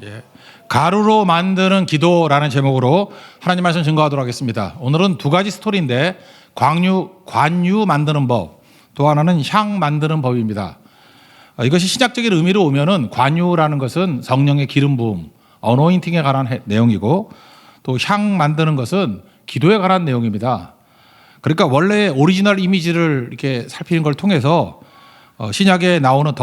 예. 가루로 만드는 기도라는 제목으로 하나님 말씀 증거하도록 하겠습니다. 오늘은 두 가지 스토리인데 관유 만드는 법, 또 하나는 향 만드는 법입니다. 이것이 신약적인 의미로 오면은 관유라는 것은 성령의 기름 부음, 어노인팅에 관한 내용이고, 또 향 만드는 것은 기도에 관한 내용입니다. 그러니까 원래 오리지널 이미지를 이렇게 살피는 걸 통해서 신약에 나오는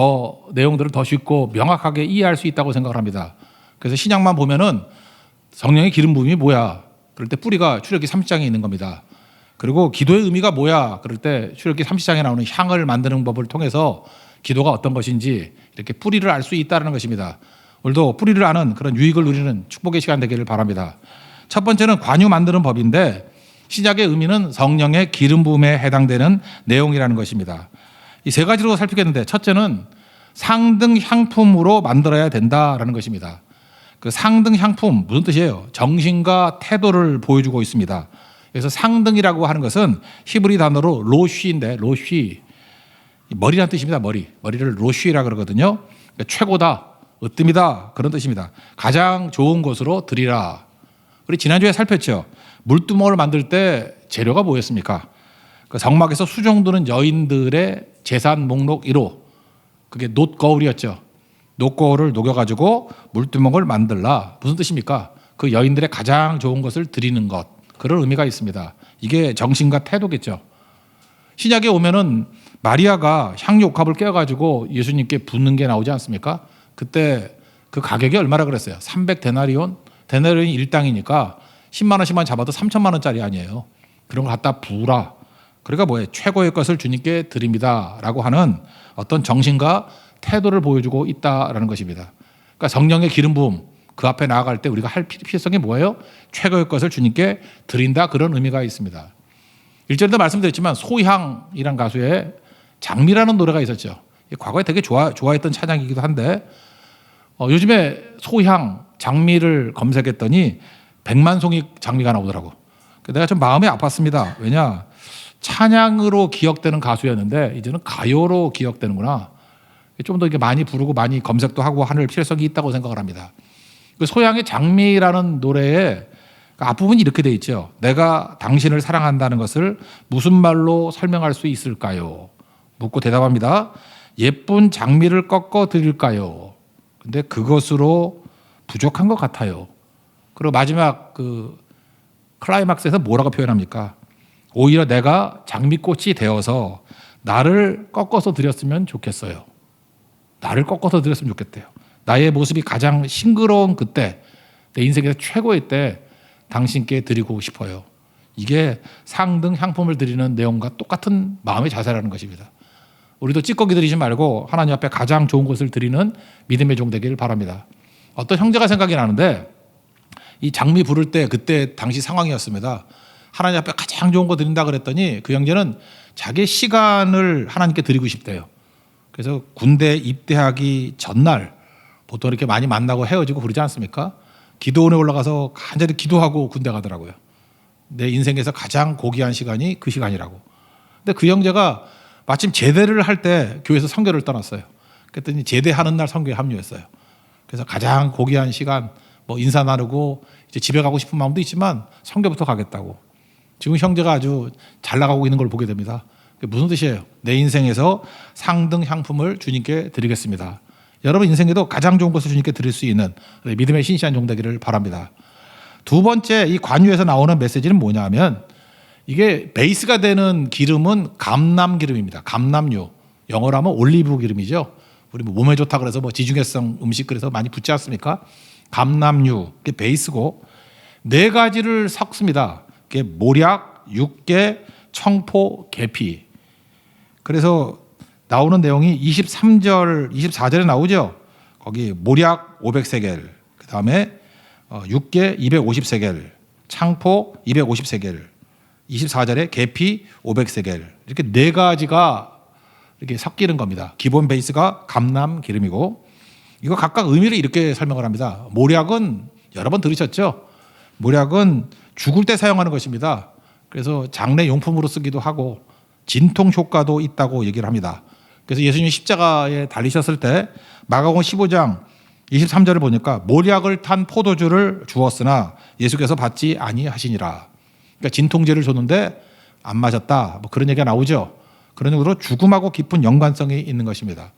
내용들을 더 쉽고 명확하게 이해할 수 있다고 생각을 합니다. 그래서 신약만 보면은 성령의 기름 부음이 뭐야? 그럴 때 뿌리가 출애굽기 30장에 있는 겁니다. 그리고 기도의 의미가 뭐야? 그럴 때 출애굽기 30장에 나오는 향을 만드는 법을 통해서 기도가 어떤 것인지 이렇게 뿌리를 알 수 있다는 것입니다. 오늘도 뿌리를 아는 그런 유익을 누리는 축복의 시간 되기를 바랍니다. 첫 번째는 관유 만드는 법인데, 신약의 의미는 성령의 기름 부음에 해당되는 내용이라는 것입니다. 이 세 가지로 살피겠는데, 첫째는 상등 향품으로 만들어야 된다라는 것입니다. 그 상등 향품 무슨 뜻이에요? 정신과 태도를 보여주고 있습니다. 그래서 상등이라고 하는 것은 히브리 단어로 로쉬인데, 로쉬 머리란 뜻입니다. 머리를 로쉬라 그러거든요. 그러니까 최고다, 으뜸이다, 그런 뜻입니다. 가장 좋은 것으로 드리라. 우리 지난주에 살폈죠. 물두멍을 만들 때 재료가 뭐였습니까? 그 성막에서 수종드는 여인들의 재산 목록 1호, 그게 놋거울이었죠. 놋거울을 녹여가지고 물두멍을 만들라. 무슨 뜻입니까? 그 여인들의 가장 좋은 것을 드리는 것, 그런 의미가 있습니다. 이게 정신과 태도겠죠. 신약에 오면은 마리아가 향유옥합을 깨어가지고 예수님께 붓는 게 나오지 않습니까? 그때 그 가격이 얼마라 그랬어요? 300데나리온? 데나리온이 1당이니까 10만 원씩만 잡아도 3천만 원짜리 아니에요. 그런 걸 갖다 부으라. 그러니까 뭐예요? 최고의 것을 주님께 드립니다 라고 하는 어떤 정신과 태도를 보여주고 있다라는 것입니다. 그러니까 성령의 기름 부음, 그 앞에 나아갈 때 우리가 할 필요성이 뭐예요? 최고의 것을 주님께 드린다, 그런 의미가 있습니다. 1절에도 말씀드렸지만 소향이란 가수의 장미라는 노래가 있었죠. 과거에 되게 좋아했던 찬양이기도 한데, 요즘에 소향, 장미를 검색했더니 100만 송이 장미가 나오더라고. 내가 좀 마음이 아팠습니다. 왜냐? 찬양으로 기억되는 가수였는데 이제는 가요로 기억되는구나. 좀 더 이렇게 많이 부르고 많이 검색도 하고 하는 필요성이 있다고 생각을 합니다. 그 소향의 장미라는 노래에 앞부분이 이렇게 돼 있죠. 내가 당신을 사랑한다는 것을 무슨 말로 설명할 수 있을까요? 묻고 대답합니다. 예쁜 장미를 꺾어 드릴까요? 근데 그것으로 부족한 것 같아요. 그리고 마지막 그 클라이막스에서 뭐라고 표현합니까? 오히려 내가 장미꽃이 되어서 나를 꺾어서 드렸으면 좋겠어요. 나를 꺾어서 드렸으면 좋겠대요. 나의 모습이 가장 싱그러운 그때, 내 인생에서 최고의 때 당신께 드리고 싶어요. 이게 상등 향품을 드리는 내용과 똑같은 마음의 자세라는 것입니다. 우리도 찌꺼기 드리지 말고 하나님 앞에 가장 좋은 것을 드리는 믿음의 종 되기를 바랍니다. 어떤 형제가 생각이 나는데, 이 장미 부를 때 그때 당시 상황이었습니다. 하나님 앞에 가장 좋은 거 드린다 그랬더니 그 형제는 자기 시간을 하나님께 드리고 싶대요. 그래서 군대 입대하기 전날 보통 이렇게 많이 만나고 헤어지고 그러지 않습니까? 기도원에 올라가서 간절히 기도하고 군대 가더라고요. 내 인생에서 가장 고귀한 시간이 그 시간이라고. 근데 그 형제가 마침 제대를 할 때 교회에서 선교를 떠났어요. 그랬더니 제대하는 날 선교에 합류했어요. 그래서 가장 고귀한 시간, 뭐 인사 나누고 이제 집에 가고 싶은 마음도 있지만 선교부터 가겠다고. 지금 형제가 아주 잘 나가고 있는 걸 보게 됩니다. 그게 무슨 뜻이에요? 내 인생에서 상등 향품을 주님께 드리겠습니다. 여러분 인생에도 가장 좋은 것을 주님께 드릴 수 있는 믿음의 신실한 종 되기를 바랍니다. 두 번째, 이 관유에서 나오는 메시지는 뭐냐 하면, 이게 베이스가 되는 기름은 감람 기름입니다. 감람유. 영어로 하면 올리브 기름이죠. 우리 뭐 몸에 좋다 그래서 뭐 지중해성 음식 그래서 많이 붙지 않습니까? 감람유, 그게 베이스고, 4가지를 섞습니다. 그게 모략, 육개, 청포, 계피. 그래서 나오는 내용이 23절, 24절에 나오죠. 거기 모략 500세겔, 그 다음에 육개 250세겔, 창포 250세겔, 24절에 계피 500세겔, 이렇게 4가지가 이렇게 섞이는 겁니다. 기본 베이스가 감람 기름이고, 이거 각각 의미를 이렇게 설명을 합니다. 모략은 여러 번 들으셨죠? 모략은 죽을 때 사용하는 것입니다. 그래서 장례 용품으로 쓰기도 하고 진통 효과도 있다고 얘기를 합니다. 그래서 예수님이 십자가에 달리셨을 때 마가복음 15장 23절을 보니까 몰약을 탄 포도주를 주었으나 예수께서 받지 아니하시니라. 그러니까 진통제를 줬는데 안 마셨다. 뭐 그런 얘기가 나오죠. 그런 식으로 죽음하고 깊은 연관성이 있는 것입니다.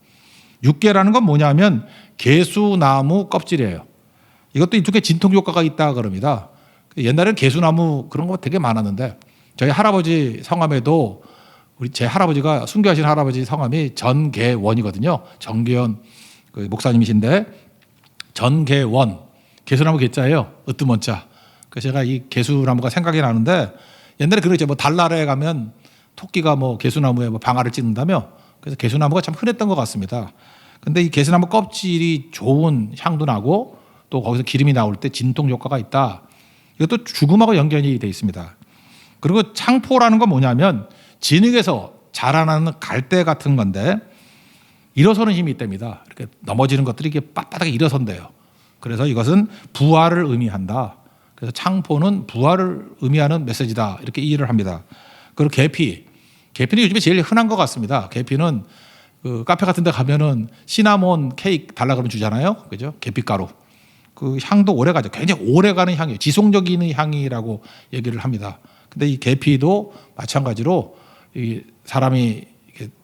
육계라는 건 뭐냐면 개수나무 껍질이에요. 이것도 이쪽에 진통 효과가 있다 그럽니다. 옛날에는 개수나무 그런 거 되게 많았는데 저희 할아버지 성함에도 제 할아버지가 순교하신 할아버지 성함이 전계원이거든요. 정계원 그 목사님이신데 전계원 개수나무 개자예요. 으뜸원자. 그래서 제가 이 개수나무가 생각이 나는데 옛날에 그러죠. 뭐 달나라에 가면 토끼가 뭐 개수나무에 뭐 방아를 찍는다며. 그래서 개수나무가 참 흔했던 것 같습니다. 근데 이 개수나무 껍질이 좋은 향도 나고 또 거기서 기름이 나올 때 진통 효과가 있다. 이것도 죽음하고 연결이 돼 있습니다. 그리고 창포라는 건 뭐냐면 진흙에서 자라나는 갈대 같은 건데 일어서는 힘이 있답니다. 이렇게 넘어지는 것들이 이렇게 빳빳하게 일어선대요. 그래서 이것은 부활을 의미한다. 그래서 창포는 부활을 의미하는 메시지다. 이렇게 이해를 합니다. 그리고 계피는 요즘에 제일 흔한 것 같습니다. 계피는 그 카페 같은 데 가면은 시나몬 케이크 달라 그러면 주잖아요. 그죠? 계피가루. 그 향도 오래 가죠. 굉장히 오래 가는 향이에요. 지속적인 향이라고 얘기를 합니다. 근데 이 계피도 마찬가지로 이 사람이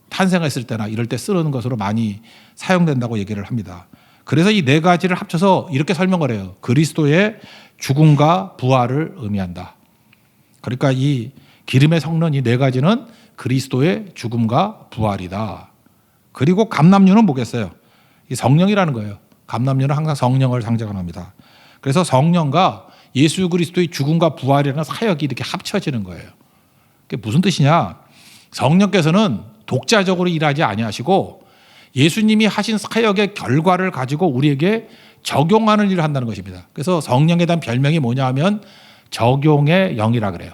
탄생했을 때나 이럴 때 쓰는 것으로 많이 사용된다고 얘기를 합니다. 그래서 이 네 가지를 합쳐서 이렇게 설명을 해요. 그리스도의 죽음과 부활을 의미한다. 그러니까 이 기름의 성는 이 네 가지는 그리스도의 죽음과 부활이다. 그리고 감람류는 뭐겠어요? 이 성령이라는 거예요. 감람류는 항상 성령을 상징합니다. 그래서 성령과 예수 그리스도의 죽음과 부활이라는 사역이 이렇게 합쳐지는 거예요. 그게 무슨 뜻이냐? 성령께서는 독자적으로 일하지 아니하시고 예수님이 하신 사역의 결과를 가지고 우리에게 적용하는 일을 한다는 것입니다. 그래서 성령에 대한 별명이 뭐냐 하면 적용의 영이라 그래요.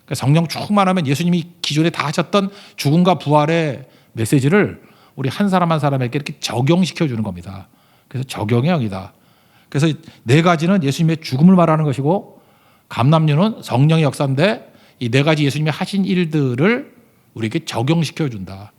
그러니까 성령 충만하면 예수님이 기존에 다 하셨던 죽음과 부활의 메시지를 우리 한 사람 한 사람에게 이렇게 적용시켜 주는 겁니다. 그래서 적용의 영이다. 그래서 네 가지는 예수님의 죽음을 말하는 것이고 감람류는 성령의 역사인데 이 네 가지 예수님이 하신 일들을 우리에게 적용시켜 준다.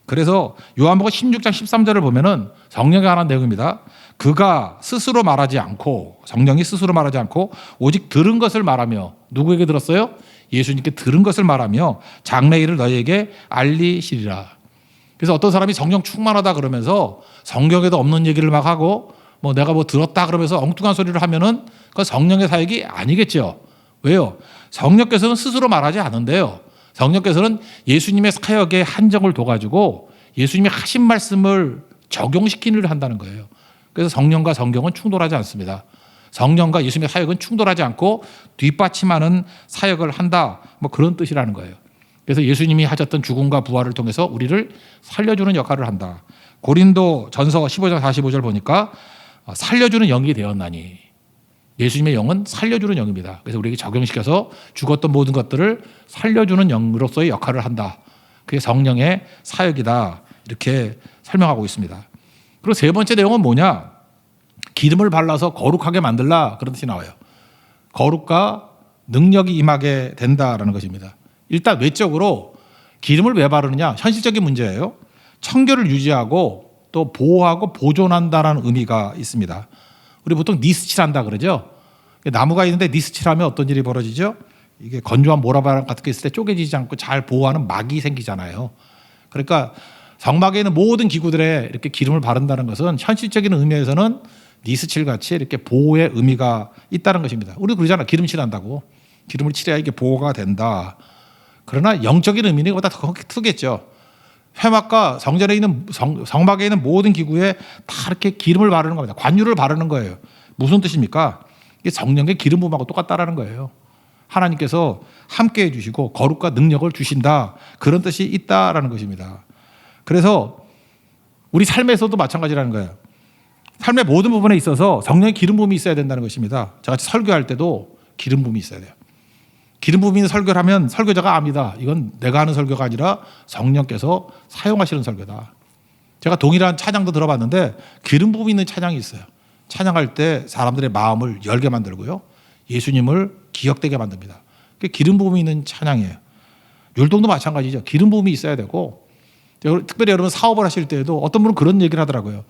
그래서 요한복음 16장 13절을 보면은 성령에 관한 내용입니다. 그가 스스로 말하지 않고 성령이 스스로 말하지 않고 오직 들은 것을 말하며 누구에게 들었어요? 예수님께 들은 것을 말하며 장래 일을 너희에게 알리시리라. 그래서 어떤 사람이 성령 충만하다 그러면서 성경에도 없는 얘기를 막 하고 뭐 내가 뭐 들었다 그러면서 엉뚱한 소리를 하면은 그건 성령의 사역이 아니겠죠. 왜요? 성령께서는 스스로 말하지 않은데요. 성령께서는 예수님의 사역에 한정을 둬가지고 예수님이 하신 말씀을 적용시키는 일을 한다는 거예요. 그래서 성령과 성경은 충돌하지 않습니다. 성령과 예수님의 사역은 충돌하지 않고 뒷받침하는 사역을 한다. 뭐 그런 뜻이라는 거예요. 그래서 예수님이 하셨던 죽음과 부활을 통해서 우리를 살려주는 역할을 한다. 고린도 전서 15장 45절 보니까 살려주는 영이 되었나니 예수님의 영은 살려주는 영입니다. 그래서 우리에게 적용시켜서 죽었던 모든 것들을 살려주는 영으로서의 역할을 한다. 그게 성령의 사역이다. 이렇게 설명하고 있습니다. 그리고 세 번째 내용은 뭐냐? 기름을 발라서 거룩하게 만들라 그런 뜻이 나와요. 거룩과 능력이 임하게 된다라는 것입니다. 일단 외적으로 기름을 왜 바르느냐? 현실적인 문제예요. 청결을 유지하고 또 보호하고 보존한다라는 의미가 있습니다. 우리 보통 니스칠한다 그러죠. 나무가 있는데 니스칠하면 어떤 일이 벌어지죠? 이게 건조한 모라바람 같은 게 있을 때 쪼개지지 않고 잘 보호하는 막이 생기잖아요. 그러니까 성막에 있는 모든 기구들에 이렇게 기름을 바른다는 것은 현실적인 의미에서는 니스칠 같이 이렇게 보호의 의미가 있다는 것입니다. 우리도 그러잖아. 기름 칠한다고. 기름을 칠해야 이게 보호가 된다. 그러나 영적인 의미는 이거보다 더 크겠죠. 회막과 성전에 있는 성막에 있는 모든 기구에 다 이렇게 기름을 바르는 겁니다. 관유를 바르는 거예요. 무슨 뜻입니까? 이게 성령의 기름 부음하고 똑같다라는 거예요. 하나님께서 함께 해주시고 거룩과 능력을 주신다. 그런 뜻이 있다라는 것입니다. 그래서 우리 삶에서도 마찬가지라는 거예요. 삶의 모든 부분에 있어서 성령의 기름 부음이 있어야 된다는 것입니다. 저같이 설교할 때도 기름 부음이 있어야 돼요. 기름 부음이 있는 설교를 하면 설교자가 압니다. 이건 내가 하는 설교가 아니라 성령께서 사용하시는 설교다. 제가 동일한 찬양도 들어봤는데 기름 부음이 있는 찬양이 있어요. 찬양할 때 사람들의 마음을 열게 만들고요. 예수님을 기억되게 만듭니다. 그게 기름 부음이 있는 찬양이에요. 율동도 마찬가지죠. 기름 부음이 있어야 되고 특별히 여러분 사업을 하실 때에도 어떤 분은 그런 얘기를 하더라고요.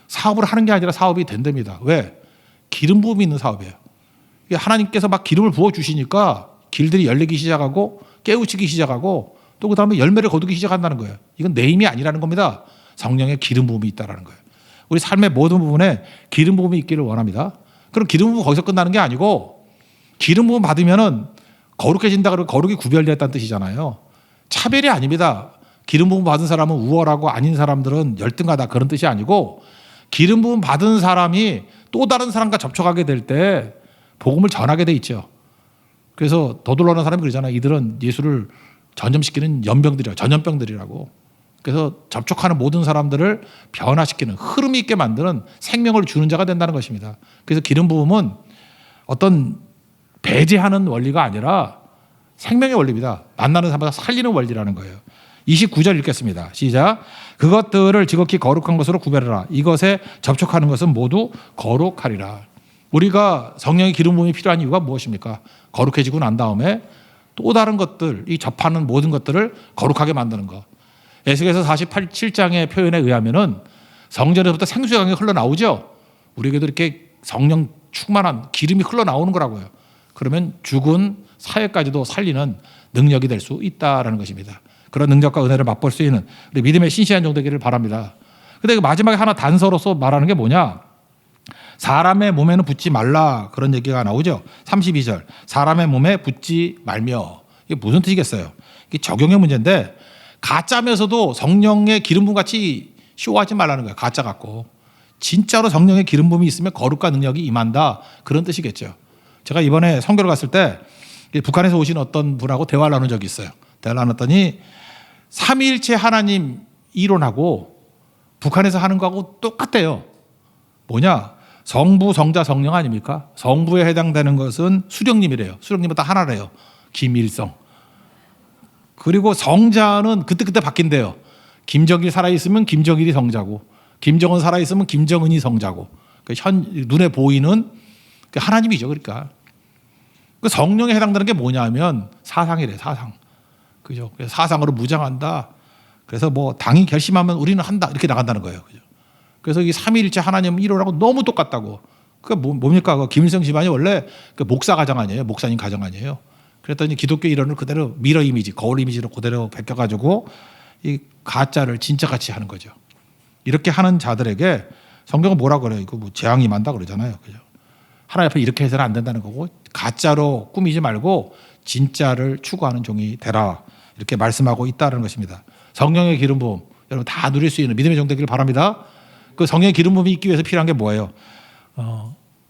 사업을 하는 게 아니라 사업이 된답니다. 왜? 기름 부음이 있는 사업이에요. 하나님께서 막 기름을 부어주시니까 길들이 열리기 시작하고 깨우치기 시작하고 또 그다음에 열매를 거두기 시작한다는 거예요. 이건 내 힘이 아니라는 겁니다. 성령의 기름 부음이 있다는 거예요. 우리 삶의 모든 부분에 기름 부음이 있기를 원합니다. 그럼 기름 부음 거기서 끝나는 게 아니고 기름 부음 받으면은 거룩해진다 그러고 거룩이 구별됐다는 뜻이잖아요. 차별이 아닙니다. 기름 부음 받은 사람은 우월하고 아닌 사람들은 열등하다 그런 뜻이 아니고 기름 부음 받은 사람이 또 다른 사람과 접촉하게 될 때 복음을 전하게 돼 있죠. 그래서 더둘러는 사람이 그러잖아요. 이들은 예수를 전염시키는 연병들이라고, 전염병들이라고. 그래서 접촉하는 모든 사람들을 변화시키는 흐름이 있게 만드는 생명을 주는 자가 된다는 것입니다. 그래서 기름 부음은 어떤 배제하는 원리가 아니라 생명의 원리입니다. 만나는 사람마다 살리는 원리라는 거예요. 29절 읽겠습니다. 시작. 그것들을 지극히 거룩한 것으로 구별하라. 이것에 접촉하는 것은 모두 거룩하리라. 우리가 성령의 기름 부음이 필요한 이유가 무엇입니까? 거룩해지고 난 다음에 또 다른 것들, 이 접하는 모든 것들을 거룩하게 만드는 것. 에스겔서 47장의 표현에 의하면은 성전에서부터 생수의 강이 흘러나오죠. 우리에게도 이렇게 성령 충만한 기름이 흘러나오는 거라고요. 그러면 죽은 사회까지도 살리는 능력이 될 수 있다라는 것입니다. 그런 능력과 은혜를 맛볼 수 있는 우리 믿음의 신실한 종 되기를 바랍니다. 근데 마지막에 하나 단서로서 말하는 게 뭐냐? 사람의 몸에는 붙지 말라 그런 얘기가 나오죠. 32절. 사람의 몸에 붙지 말며. 이게 무슨 뜻이겠어요? 이게 적용의 문제인데 가짜면서도 성령의 기름 부음 같이 쇼하지 말라는 거예요. 가짜 같고. 진짜로 성령의 기름 부음이 있으면 거룩과 능력이 임한다. 그런 뜻이겠죠. 제가 이번에 선교를 갔을 때 북한에서 오신 어떤 분하고 대화를 나눈 적이 있어요. 대화를 나눴더니 삼위일체 하나님 이론하고 북한에서 하는 거하고 똑같대요. 뭐냐? 성부, 성자, 성령 아닙니까? 성부에 해당되는 것은 수령님이래요. 수령님은 다 하나래요. 김일성. 그리고 성자는 그때그때 바뀐대요. 김정일 살아있으면 김정일이 성자고 김정은 살아있으면 김정은이 성자고 눈에 보이는 하나님이죠. 그러니까 그 성령에 해당되는 게 뭐냐면 사상이래. 사상. 그죠? 사상으로 무장한다. 그래서 뭐 당이 결심하면 우리는 한다. 이렇게 나간다는 거예요. 그죠? 그래서 이 삼위일체 하나님 이론하고 너무 똑같다고. 그게 뭡니까? 그 김일성 집안이 원래 그 목사 가정 아니에요? 목사님 가정 아니에요? 그랬더니 기독교 이론을 그대로 미러 이미지, 거울 이미지로 그대로 베껴가지고 이 가짜를 진짜같이 하는 거죠. 이렇게 하는 자들에게 성경은 뭐라 그래요? 이거 뭐 재앙이 임한다 그러잖아요. 그죠? 하나님 앞에 이렇게 해서는 안 된다는 거고 가짜로 꾸미지 말고 진짜를 추구하는 종이 되라. 이렇게 말씀하고 있다는 것입니다. 성령의 기름 부음 여러분 다 누릴 수 있는 믿음의 종 되기를 바랍니다. 그 성령의 기름 부음이 있기 위해서 필요한 게 뭐예요?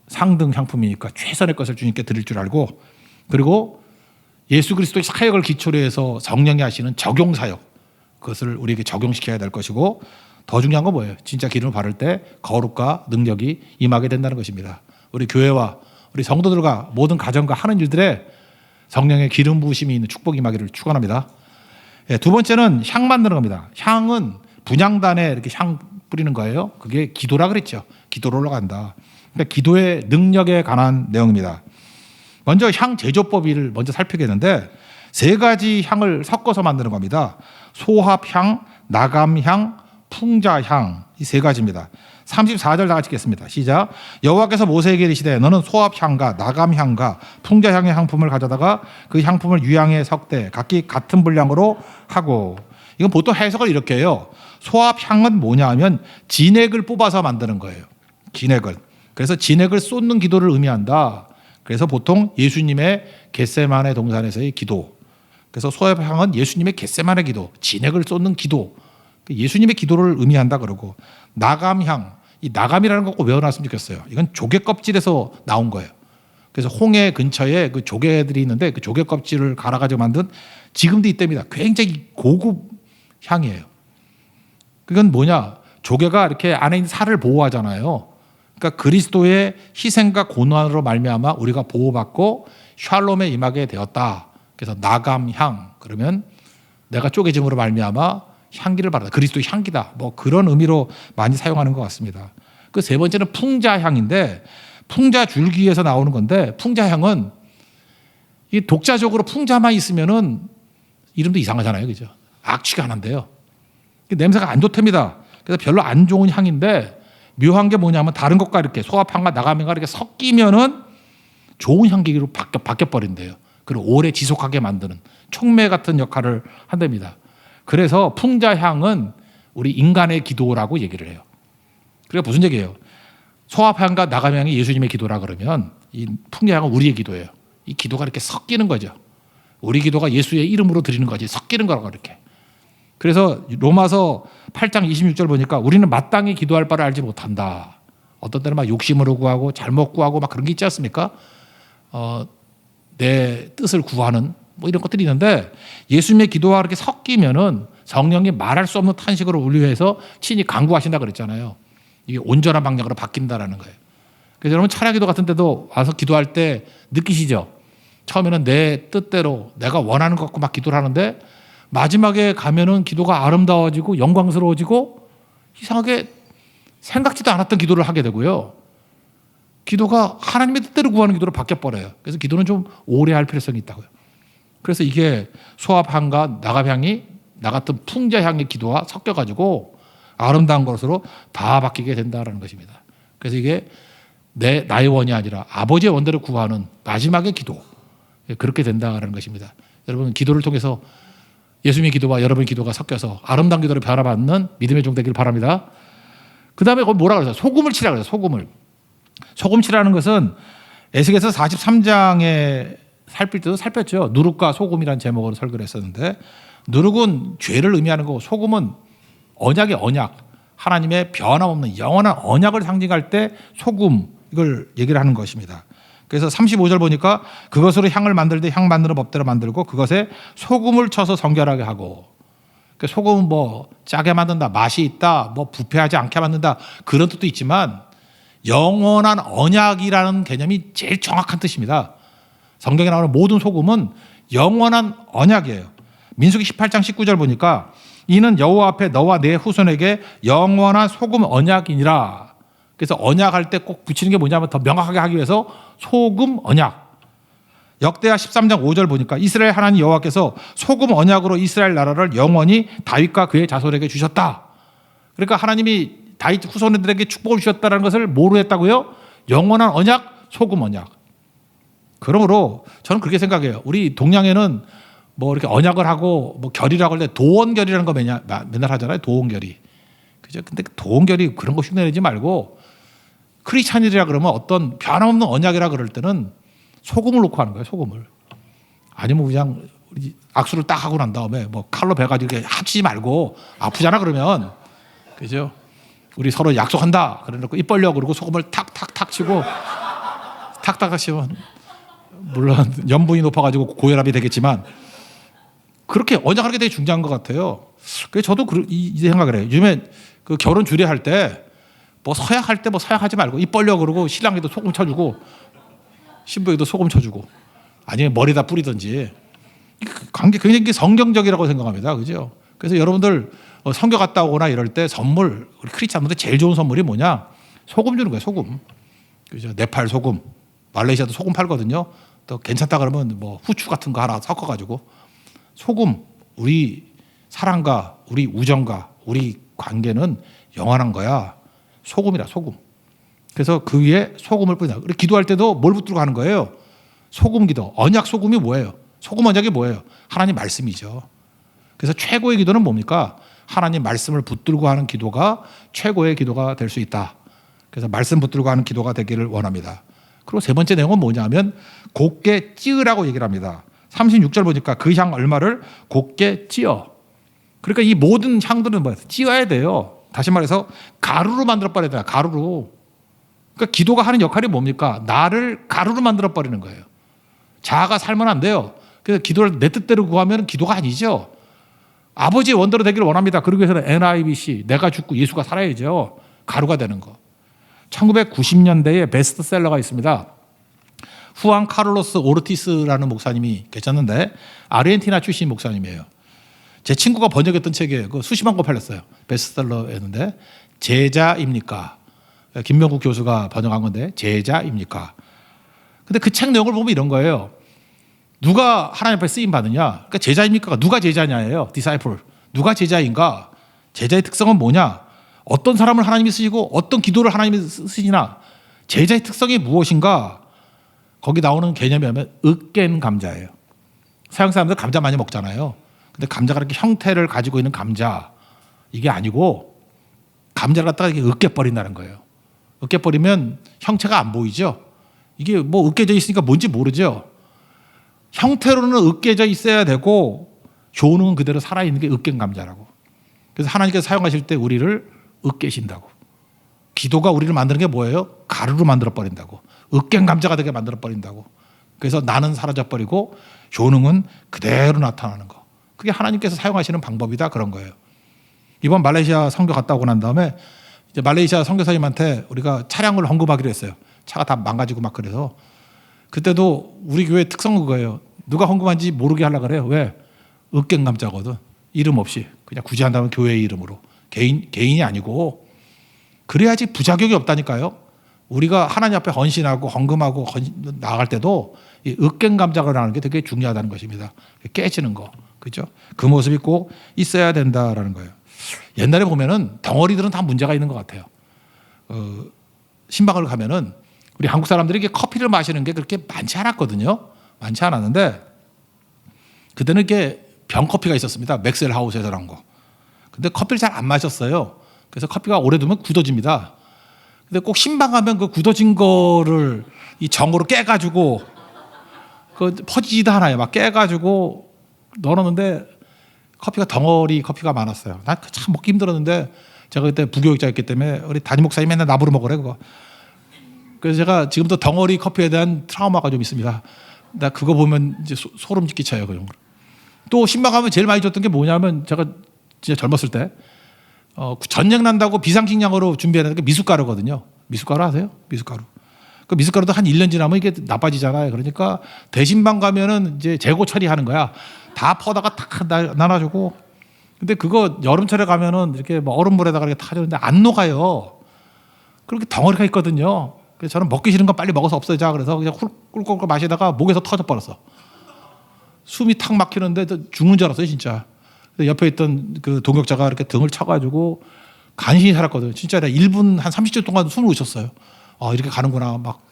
상등 향품이니까 최선의 것을 주님께 드릴 줄 알고 그리고 예수 그리스도의 사역을 기초로 해서 성령이 하시는 적용 사역 그것을 우리에게 적용시켜야 될 것이고 더 중요한 건 뭐예요? 진짜 기름을 바를 때 거룩과 능력이 임하게 된다는 것입니다. 우리 교회와 우리 성도들과 모든 가정과 하는 일들에 성령의 기름 부으심이 있는 축복이 임하기를 축원합니다. 두 번째는 향 만드는 겁니다. 향은 분향단에 이렇게 향 뿌리는 거예요. 그게 기도라 그랬죠. 기도로 올라간다. 그러니까 기도의 능력에 관한 내용입니다. 먼저 향 제조법을 먼저 살피겠는데 세 가지 향을 섞어서 만드는 겁니다. 소합향, 나감향, 풍자향 이 세 가지입니다. 34절 다 같이 읽겠습니다. 시작. 여호와께서 모세에게 이르시되 너는 소합향과 나감향과 풍자향의 향품을 가져다가 그 향품을 유향에 섞되 각기 같은 분량으로 하고 이건 보통 해석을 이렇게 해요. 소합향은 뭐냐 하면 진액을 뽑아서 만드는 거예요. 진액을. 그래서 진액을 쏟는 기도를 의미한다. 그래서 보통 예수님의 겟세마네 동산에서의 기도. 그래서 소합향은 예수님의 겟세마네 기도, 진액을 쏟는 기도. 예수님의 기도를 의미한다 그러고 나감향, 이 나감이라는 거 꼭 외워놨으면 좋겠어요. 이건 조개 껍질에서 나온 거예요. 그래서 홍해 근처에 그 조개들이 있는데 그 조개 껍질을 갈아가지고 만든 지금도 이때입니다. 굉장히 고급 향이에요. 그건 뭐냐? 조개가 이렇게 안에 있는 살을 보호하잖아요. 그러니까 그리스도의 희생과 고난으로 말미암아 우리가 보호받고 샬롬에 임하게 되었다. 그래서 나감향 그러면 내가 쪼개짐으로 말미암아 향기를 바란다. 그리스도의 향기다. 뭐 그런 의미로 많이 사용하는 것 같습니다. 그 세 번째는 풍자향인데 풍자 줄기에서 나오는 건데 풍자향은 이 독자적으로 풍자만 있으면은 이름도 이상하잖아요. 그죠? 악취가 난대요. 냄새가 안 좋답니다. 그래서 별로 안 좋은 향인데 묘한 게 뭐냐면 다른 것과 이렇게 소화향과 나가면과 이렇게 섞이면은 좋은 향기로 바뀌어 버린대요. 그리고 오래 지속하게 만드는 촉매 같은 역할을 한답니다. 그래서 풍자향은 우리 인간의 기도라고 얘기를 해요. 그러니까 무슨 얘기예요? 소화향과 나가면이 예수님의 기도라 그러면 이 풍자향은 우리의 기도예요. 이 기도가 이렇게 섞이는 거죠. 우리 기도가 예수의 이름으로 드리는 거지 섞이는 거라고 이렇게. 그래서 로마서 8장 26절 보니까 우리는 마땅히 기도할 바를 알지 못한다. 어떤 때는 막 욕심으로 구하고 잘못 구하고 막 그런 게 있지 않습니까? 내 뜻을 구하는 뭐 이런 것들이 있는데 예수님의 기도와 이렇게 섞이면은 성령이 말할 수 없는 탄식으로 울려해서 친히 간구하신다 그랬잖아요. 이게 온전한 방향으로 바뀐다라는 거예요. 그래서 여러분 찬양 기도 같은 데도 와서 기도할 때 느끼시죠? 처음에는 내 뜻대로 내가 원하는 것 갖고 막 기도를 하는데 마지막에 가면은 기도가 아름다워지고 영광스러워지고 이상하게 생각지도 않았던 기도를 하게 되고요. 기도가 하나님의 뜻대로 구하는 기도로 바뀌어버려요. 그래서 기도는 좀 오래 할 필요성이 있다고요. 그래서 이게 소합향과 나가향이 나 같은 풍자향의 기도와 섞여가지고 아름다운 것으로 다 바뀌게 된다는 것입니다. 그래서 이게 나의 원이 아니라 아버지의 원대로 구하는 마지막의 기도. 그렇게 된다는 것입니다. 여러분 기도를 통해서 예수님의 기도와 여러분의 기도가 섞여서 아름다운 기도를 변화받는 믿음의 종 되기를 바랍니다. 그 다음에 뭐라 그러죠? 소금을 치라 그래요. 소금을. 소금 치라는 것은 에스겔서 43장에 살필 때도 살폈죠. 누룩과 소금이라는 제목으로 설교를 했었는데 누룩은 죄를 의미하는 거고 소금은 언약의 언약, 하나님의 변함없는 영원한 언약을 상징할 때 소금 이걸 얘기를 하는 것입니다. 그래서 35절 보니까 그것으로 향을 만들 때 향 만드는 법대로 만들고 그것에 소금을 쳐서 성결하게 하고 그러니까 소금은 뭐 짜게 만든다, 맛이 있다, 뭐 부패하지 않게 만든다 그런 뜻도 있지만 영원한 언약이라는 개념이 제일 정확한 뜻입니다. 성경에 나오는 모든 소금은 영원한 언약이에요. 민수기 18장 19절 보니까 이는 여호와 앞에 너와 내 후손에게 영원한 소금 언약이니라. 그래서 언약할 때 꼭 붙이는 게 뭐냐면 더 명확하게 하기 위해서 소금 언약. 역대하 13장 5절 보니까 이스라엘 하나님 여호와께서 소금 언약으로 이스라엘 나라를 영원히 다윗과 그의 자손에게 주셨다. 그러니까 하나님이 다윗 후손들에게 축복을 주셨다는 것을 뭐로 했다고요? 영원한 언약, 소금 언약. 그러므로 저는 그렇게 생각해요. 우리 동양에는 뭐 이렇게 언약을 하고 뭐 결의라고 할 때 도원결이라는 거 맨날 하잖아요. 도원결의. 그죠? 근데 도원결의 그런 거 흉내내지 말고 크리스찬이라 그러면 어떤 변함없는 언약이라 그럴 때는 소금을 놓고 하는 거예요. 소금을. 아니면 그냥 악수를 딱 하고 난 다음에 뭐 칼로 베가지고 이렇게 합치지 말고 아프잖아 그러면 그죠? 우리 서로 약속한다. 그래놓고 입 벌려 그러고 소금을 탁탁탁 치고 탁탁탁 치면 물론 염분이 높아가지고 고혈압이 되겠지만 그렇게 언약하는 게 되게 중요한 것 같아요. 그래서 저도 이 생각을 해요. 요즘에 그 결혼 주례할 때 뭐 서약할 때 뭐 서약하지 말고 입 벌려 그러고 신랑에도 소금 쳐주고 신부에도 소금 쳐주고 아니면 머리다 뿌리든지 관계 굉장히 성경적이라고 생각합니다. 그죠? 그래서 여러분들 성교 갔다 오거나 이럴 때 선물 우리 크리스찬들한테 제일 좋은 선물이 뭐냐? 소금 주는 거예요. 소금. 그죠? 네팔 소금, 말레이시아도 소금 팔거든요. 또 괜찮다 그러면 뭐 후추 같은 거 하나 섞어가지고 소금. 우리 사랑과 우리 우정과 우리 관계는 영원한 거야. 소금이라 소금. 그래서 그 위에 소금을 뿌린다. 우리 기도할 때도 뭘 붙들고 하는 거예요? 소금 기도. 언약 소금이 뭐예요? 소금 언약이 뭐예요? 하나님 말씀이죠. 그래서 최고의 기도는 뭡니까? 하나님 말씀을 붙들고 하는 기도가 최고의 기도가 될 수 있다. 그래서 말씀 붙들고 하는 기도가 되기를 원합니다. 그리고 세 번째 내용은 뭐냐면 곱게 찌으라고 얘기를 합니다. 36절 보니까 그 향 얼마를 곱게 찌어. 그러니까 이 모든 향들은 뭐예요? 찌어야 돼요. 다시 말해서 가루로 만들어 버려야 돼요. 가루로. 그러니까 기도가 하는 역할이 뭡니까? 나를 가루로 만들어 버리는 거예요. 자아가 살면 안 돼요. 그래서 기도를 내 뜻대로 구하면 기도가 아니죠. 아버지의 원대로 되기를 원합니다. 그러기 위해서는 NIBC, 내가 죽고 예수가 살아야죠. 가루가 되는 거. 1990년대에 베스트셀러가 있습니다. 후안 카를로스 오르티스라는 목사님이 계셨는데 아르헨티나 출신 목사님이에요. 제 친구가 번역했던 책이에요. 그 수십만 권 팔렸어요. 베스트셀러였는데 제자입니까? 김명국 교수가 번역한 건데 제자입니까? 근데 그 책 내용을 보면 이런 거예요. 누가 하나님 앞에 쓰임 받느냐? 그러니까 제자입니까? 누가 제자냐예요. 디사이플. 누가 제자인가? 제자의 특성은 뭐냐? 어떤 사람을 하나님이 쓰시고 어떤 기도를 하나님이 쓰시나 제자의 특성이 무엇인가 거기 나오는 개념이 하면 으깬 감자예요. 서양 사람들 감자 많이 먹잖아요. 근데 감자가 이렇게 형태를 가지고 있는 감자 이게 아니고 감자를 갖다가 이렇게 으깨버린다는 거예요. 으깨버리면 형체가 안 보이죠. 이게 뭐 으깨져 있으니까 뭔지 모르죠. 형태로는 으깨져 있어야 되고 효능은 그대로 살아있는 게 으깬 감자라고. 그래서 하나님께서 사용하실 때 우리를 으깨신다고. 기도가 우리를 만드는 게 뭐예요? 가루로 만들어버린다고. 으깬 감자가 되게 만들어버린다고. 그래서 나는 사라져버리고 효능은 그대로 나타나는 거. 그게 하나님께서 사용하시는 방법이다 그런 거예요. 이번 말레이시아 선교 갔다 오고 난 다음에 이제 말레이시아 선교사님한테 우리가 차량을 헌금하기로 했어요. 차가 다 망가지고 막 그래서 그때도 우리 교회 특성은 그거예요. 누가 헌금한지 모르게 하려고 그래요. 왜? 으깬 감자거든. 이름 없이 그냥 굳이 한다면 교회의 이름으로 개인이 아니고 그래야지 부작용이 없다니까요. 우리가 하나님 앞에 헌신하고 헌금하고 나아갈 때도 이 으깬 감자가 나는 게 되게 중요하다는 것입니다. 깨지는 거, 그렇죠? 그 모습이 꼭 있어야 된다라는 거예요. 옛날에 보면은 덩어리들은 다 문제가 있는 것 같아요. 신방을 가면은 우리 한국 사람들이 이게 커피를 마시는 게 그렇게 많지 않았거든요. 많지 않았는데 그때는 이게 병 커피가 있었습니다. 맥셀 하우스에서 나온 거. 근데 커피를 잘 안 마셨어요. 그래서 커피가 오래 두면 굳어집니다. 근데 꼭 신방 가면 그 굳어진 거를 이 정으로 깨가지고 그 퍼지지도 않아요. 막 깨가지고 넣어놓는데 커피가 덩어리 커피가 많았어요. 난 참 먹기 힘들었는데 제가 그때 부교육자였기 때문에 우리 담임 목사님 맨날 나부로 먹으래 그거. 그래서 제가 지금도 덩어리 커피에 대한 트라우마가 좀 있습니다. 나 그거 보면 이제 소름 끼쳐요. 그 또 신방 가면 제일 많이 줬던 게 뭐냐면 제가 진짜 젊었을 때 전쟁 난다고 비상식량으로 준비해놓은 게 미숫가루거든요. 미숫가루 아세요? 미숫가루. 그 미숫가루도 한 1년 지나면 이게 나빠지잖아요. 그러니까 대신방 가면은 이제 재고 처리하는 거야. 다 퍼다가 탁 나눠주고. 근데 그거 여름철에 가면은 이렇게 뭐 얼음물에다가 이렇게 타주는데 안 녹아요. 그렇게 덩어리가 있거든요. 그래서 저는 먹기 싫은 거 빨리 먹어서 없애자. 그래서 그냥 꿀꿀꿀 마시다가 목에서 터져버렸어. 숨이 탁 막히는데 죽는 줄 알았어요, 진짜. 옆에 있던 그 동역자가 이렇게 등을 쳐가지고 간신히 살았거든요. 진짜 1분 한 30초 동안 숨을 쉬었어요. 이렇게 가는구나. 막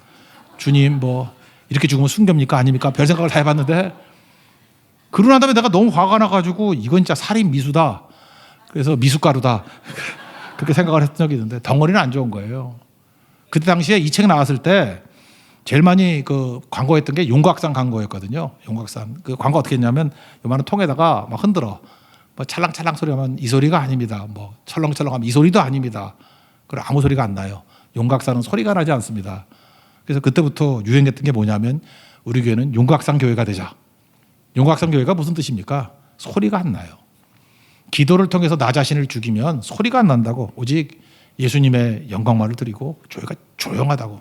주님 뭐 이렇게 죽으면 순교입니까? 아닙니까? 별 생각을 다 해봤는데 그러고 난 다음에 내가 너무 화가 나가지고 이건 진짜 살인 미수다. 그래서 미숫가루다. 그렇게 생각을 했던 적이 있는데 덩어리는 안 좋은 거예요. 그때 당시에 이 책 나왔을 때 제일 많이 그 광고했던 게 용각산 광고였거든요. 용각산. 그 광고 어떻게 했냐면 요만한 통에다가 막 흔들어. 뭐 찰랑찰랑 소리하면 이 소리가 아닙니다. 뭐 철렁철렁하면 이 소리도 아닙니다. 그리고 아무 소리가 안 나요. 용각산은 소리가 나지 않습니다. 그래서 그때부터 유행했던 게 뭐냐면 우리 교회는 용각산 교회가 되자. 용각산 교회가 무슨 뜻입니까? 소리가 안 나요. 기도를 통해서 나 자신을 죽이면 소리가 안 난다고. 오직 예수님의 영광만을 드리고 교회가 조용하다고.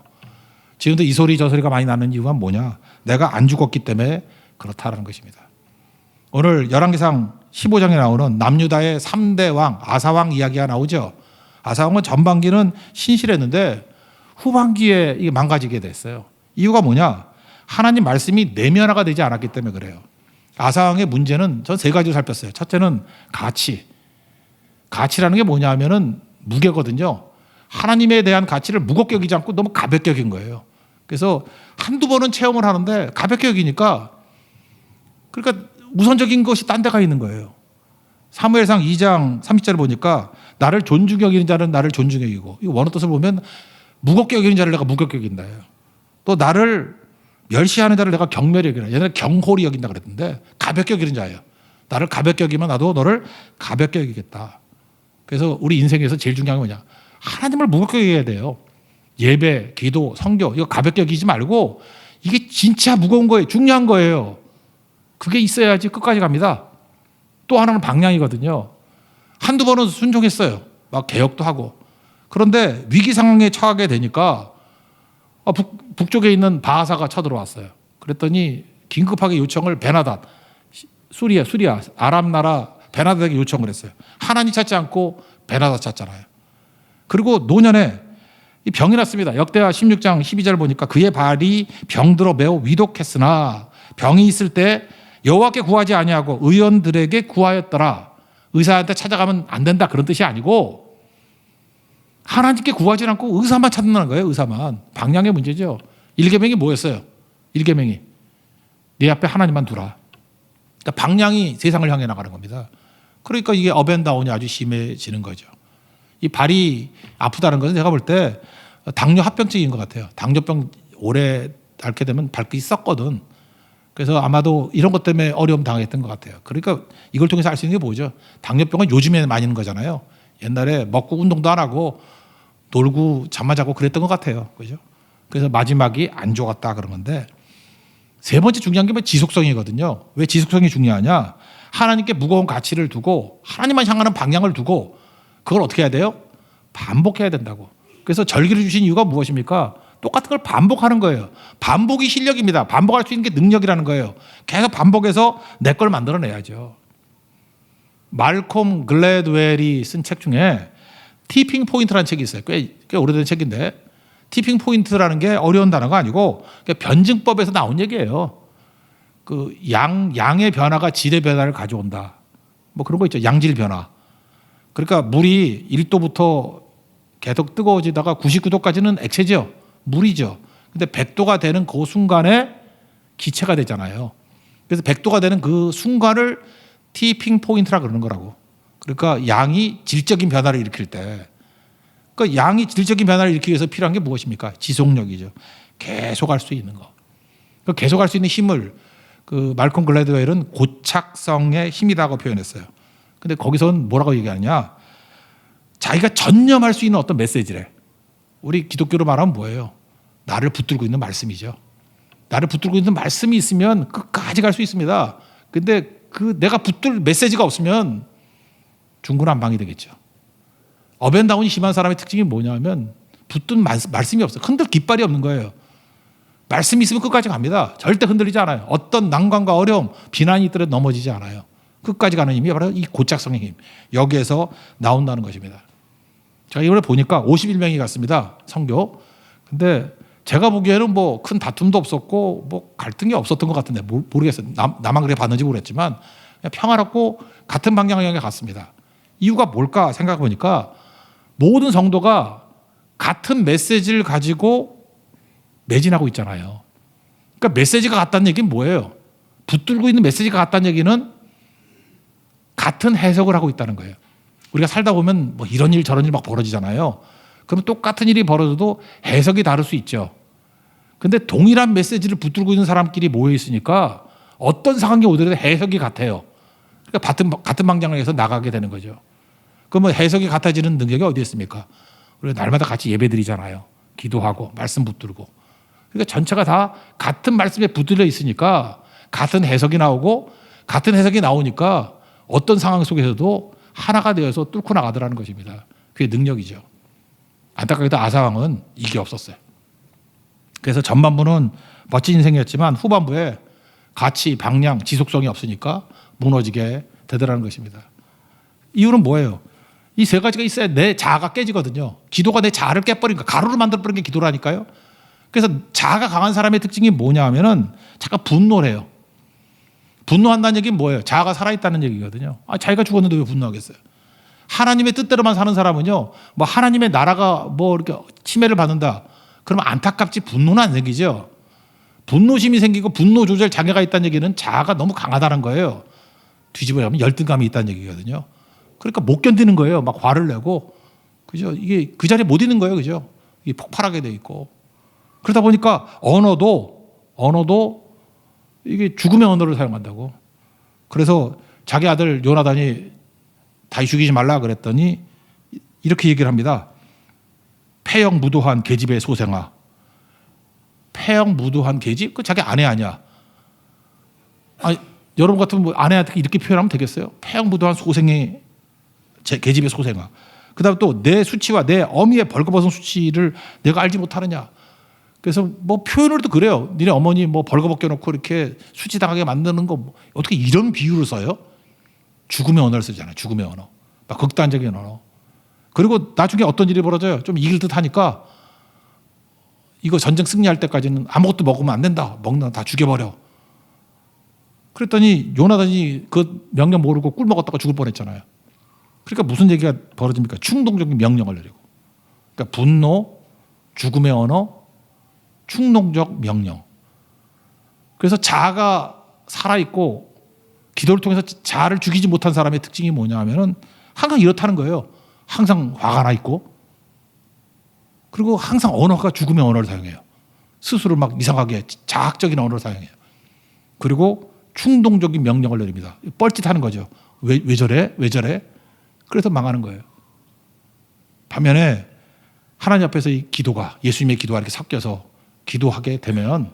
지금도 이 소리 저 소리가 많이 나는 이유가 뭐냐? 내가 안 죽었기 때문에 그렇다라는 것입니다. 오늘 열왕기상 15장에 나오는 남유다의 3대 왕 아사왕 이야기가 나오죠. 아사왕은 전반기는 신실했는데 후반기에 이게 망가지게 됐어요. 이유가 뭐냐? 하나님 말씀이 내면화가 되지 않았기 때문에 그래요. 아사왕의 문제는 전 3가지로 살폈어요. 첫째는 가치. 가치라는 게 뭐냐 하면은 무게거든요. 하나님에 대한 가치를 무겁게 여기지 않고 너무 가볍게 여긴 거예요. 그래서 한두 번은 체험을 하는데 가볍게 여기니까 그러니까 우선적인 것이 딴 데가 있는 거예요. 사무엘상 2장 30절을 보니까 나를 존중히 여기는 자는 나를 존중히 여기고 이 원어 뜻을 보면 무겁게 여기는 자를 내가 무겁게 여긴다예요. 또 나를 멸시하는 자를 내가 경멸히 여기라. 옛날에 경홀히 여긴다 그랬는데 가볍게 여기는 자예요. 나를 가볍게 여기면 나도 너를 가볍게 여기겠다. 그래서 우리 인생에서 제일 중요한 게 뭐냐? 하나님을 무겁게 여겨야 돼요. 예배, 기도, 성교 이거 가볍게 여기지 말고 이게 진짜 무거운 거예요. 중요한 거예요. 그게 있어야지 끝까지 갑니다. 또 하나는 방향이거든요. 한두 번은 순종했어요. 막 개혁도 하고. 그런데 위기 상황에 처하게 되니까 북쪽에 있는 바하사가 쳐들어왔어요. 그랬더니 긴급하게 요청을 베나닷, 수리아, 아람 나라 베나닷에게 요청을 했어요. 하나님 찾지 않고 베나닷 찾잖아요. 그리고 노년에 이 병이 났습니다. 역대하 16장 12절 보니까 그의 발이 병들어 매우 위독했으나 병이 있을 때 여호와께 구하지 아니하고 의원들에게 구하였더라. 의사한테 찾아가면 안 된다 그런 뜻이 아니고 하나님께 구하지 않고 의사만 찾는다는 거예요. 의사만. 방향의 문제죠. 일계명이 뭐였어요? 일계명이 네 앞에 하나님만 두라. 그러니까 방향이 세상을 향해 나가는 겁니다. 그러니까 이게 업앤다운이 아주 심해지는 거죠. 이 발이 아프다는 것은 제가 볼 때 당뇨 합병증인 것 같아요. 당뇨병 오래 앓게 되면 발끝이 썩거든. 그래서 아마도 이런 것 때문에 어려움 당했던 것 같아요. 그러니까 이걸 통해서 알 수 있는 게 뭐죠? 당뇨병은 요즘에 많이 있는 거잖아요. 옛날에 먹고 운동도 안 하고 놀고 잠만 자고 그랬던 것 같아요. 그죠? 그래서 마지막이 안 좋았다 그런 건데, 세 번째 중요한 게 지속성이거든요. 왜 지속성이 중요하냐? 하나님께 무거운 가치를 두고 하나님만 향하는 방향을 두고 그걸 어떻게 해야 돼요? 반복해야 된다고. 그래서 절기를 주신 이유가 무엇입니까? 똑같은 걸 반복하는 거예요. 반복이 실력입니다. 반복할 수 있는 게 능력이라는 거예요. 계속 반복해서 내 걸 만들어내야죠. 말콤 글래드웰이 쓴 책 중에 티핑 포인트라는 책이 있어요. 꽤 오래된 책인데, 티핑 포인트라는 게 어려운 단어가 아니고 변증법에서 나온 얘기예요. 그 양의 변화가 질의 변화를 가져온다. 뭐 그런 거 있죠. 양질 변화. 그러니까 물이 1도부터 계속 뜨거워지다가 99도까지는 액체죠. 물이죠. 근데 100도가 되는 그 순간에 기체가 되잖아요. 그래서 100도가 되는 그 순간을 티핑 포인트라 그러는 거라고. 그러니까 양이 질적인 변화를 일으킬 때, 그러니까 양이 질적인 변화를 일으키기 위해서 필요한 게 무엇입니까? 지속력이죠. 계속할 수 있는 거. 그 계속할 수 있는 힘을 그 말콤 글래드웰은 고착성의 힘이라고 표현했어요. 근데 거기서는 뭐라고 얘기하느냐? 자기가 전념할 수 있는 어떤 메시지래. 우리 기독교로 말하면 뭐예요? 나를 붙들고 있는 말씀이죠. 나를 붙들고 있는 말씀이 있으면 끝까지 갈 수 있습니다. 근데 그 내가 붙들 메시지가 없으면 중구난방이 되겠죠. 업앤다운이 심한 사람의 특징이 뭐냐면 붙든 말씀이 없어요. 흔들 깃발이 없는 거예요. 말씀이 있으면 끝까지 갑니다. 절대 흔들리지 않아요. 어떤 난관과 어려움, 비난이 있더라도 넘어지지 않아요. 끝까지 가는 힘이 바로 이 고착성의 힘. 여기에서 나온다는 것입니다. 제가 이번에 보니까 51명이 갔습니다. 선교. 근데 제가 보기에는 뭐 큰 다툼도 없었고 뭐 갈등이 없었던 것 같은데 모르겠어요. 나만 그렇게 봤는지 모르겠지만 그냥 평화롭고 같은 방향을 향해 갔습니다. 이유가 뭘까 생각해 보니까 모든 성도가 같은 메시지를 가지고 매진하고 있잖아요. 그러니까 메시지가 같다는 얘기는 뭐예요? 붙들고 있는 메시지가 같다는 얘기는 같은 해석을 하고 있다는 거예요. 우리가 살다 보면 뭐 이런 일 저런 일 막 벌어지잖아요. 그럼 똑같은 일이 벌어져도 해석이 다를 수 있죠. 근데 동일한 메시지를 붙들고 있는 사람끼리 모여 있으니까 어떤 상황이 오더라도 해석이 같아요. 그러니까 같은 방향을 해서 나가게 되는 거죠. 그러면 해석이 같아지는 능력이 어디 있습니까? 우리가 날마다 같이 예배 드리잖아요. 기도하고 말씀 붙들고. 그러니까 전체가 다 같은 말씀에 붙들려 있으니까 같은 해석이 나오고, 같은 해석이 나오니까 어떤 상황 속에서도 하나가 되어서 뚫고 나가더라는 것입니다. 그게 능력이죠. 안타깝게도 아상황은 이게 없었어요. 그래서 전반부는 멋진 인생이었지만 후반부에 가치, 방향, 지속성이 없으니까 무너지게 되더라는 것입니다. 이유는 뭐예요? 이 세 가지가 있어야 내 자아가 깨지거든요. 기도가 내 자아를 깨버리니까, 가루를 만들어버리는 게 기도라니까요. 그래서 자아가 강한 사람의 특징이 뭐냐 하면은 잠깐 분노를 해요. 분노한다는 얘기는 뭐예요? 자아가 살아있다는 얘기거든요. 자기가 죽었는데 왜 분노하겠어요? 하나님의 뜻대로만 사는 사람은요, 뭐 하나님의 나라가 뭐 이렇게 침해를 받는다, 그러면 안타깝지 분노는 안 생기죠. 분노심이 생기고 분노 조절 장애가 있다는 얘기는 자아가 너무 강하다는 거예요. 뒤집어보면 열등감이 있다는 얘기거든요. 그러니까 못 견디는 거예요. 막 화를 내고, 그죠? 이게 그 자리에 못 있는 거예요, 그죠? 이게 폭발하게 돼 있고. 그러다 보니까 언어도 이게 죽음의 언어를 사용한다고. 그래서 자기 아들 요나단이 다시 죽이지 말라 그랬더니 이렇게 얘기를 합니다. 폐역 무도한 계집의 소생아. 폐역 무도한 계집? 그 자기 아내 아니야. 여러분 같으면 뭐 아내한테 이렇게 표현하면 되겠어요? 폐역 무도한 소생의 계집의 소생아. 그 다음에 또 내 수치와 내 어미의 벌거벗은 수치를 내가 알지 못하느냐. 그래서 뭐 표현으로도 그래요. 니네 어머니 뭐 벌거벗겨 놓고 이렇게 수치당하게 만드는 거 뭐 어떻게 이런 비유를 써요? 죽음의 언어를 쓰잖아요. 죽음의 언어. 막 극단적인 언어. 그리고 나중에 어떤 일이 벌어져요? 좀 이길 듯 하니까 이거 전쟁 승리할 때까지는 아무것도 먹으면 안 된다. 먹는 다 죽여버려. 그랬더니 요나단이 그 명령 모르고 꿀 먹었다가 죽을 뻔했잖아요. 그러니까 무슨 얘기가 벌어집니까? 충동적인 명령을 내리고. 그러니까 분노, 죽음의 언어, 충동적 명령. 그래서 자아가 살아있고 기도를 통해서 자아를 죽이지 못한 사람의 특징이 뭐냐 하면은 항상 이렇다는 거예요. 항상 화가 나 있고, 그리고 항상 언어가 죽음의 언어를 사용해요. 스스로 막 이상하게 자학적인 언어를 사용해요. 그리고 충동적인 명령을 내립니다. 뻘짓하는 거죠. 왜 저래? 왜 저래? 그래서 망하는 거예요. 반면에 하나님 앞에서 이 기도가, 예수님의 기도가 이렇게 섞여서 기도하게 되면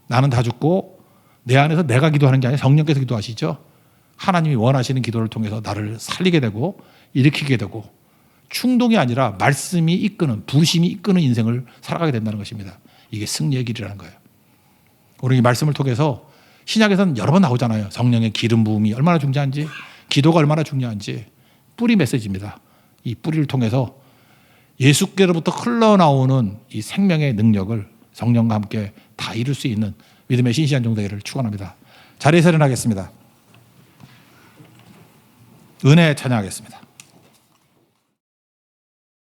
나는 다 죽고 내 안에서 내가 기도하는 게 아니라 성령께서 기도하시죠. 하나님이 원하시는 기도를 통해서 나를 살리게 되고 일으키게 되고 충동이 아니라 말씀이 이끄는, 부르심이 이끄는 인생을 살아가게 된다는 것입니다. 이게 승리의 길이라는 거예요. 우리 이 말씀을 통해서 신약에서는 여러 번 나오잖아요. 성령의 기름 부음이 얼마나 중요한지, 기도가 얼마나 중요한지. 뿌리 메시지입니다. 이 뿌리를 통해서 예수께로부터 흘러나오는 이 생명의 능력을 성령과 함께 다 이룰 수 있는 믿음의 신실한 종되기를 축원합니다. 자리에서 일어나겠습니다. 은혜 찬양하겠습니다.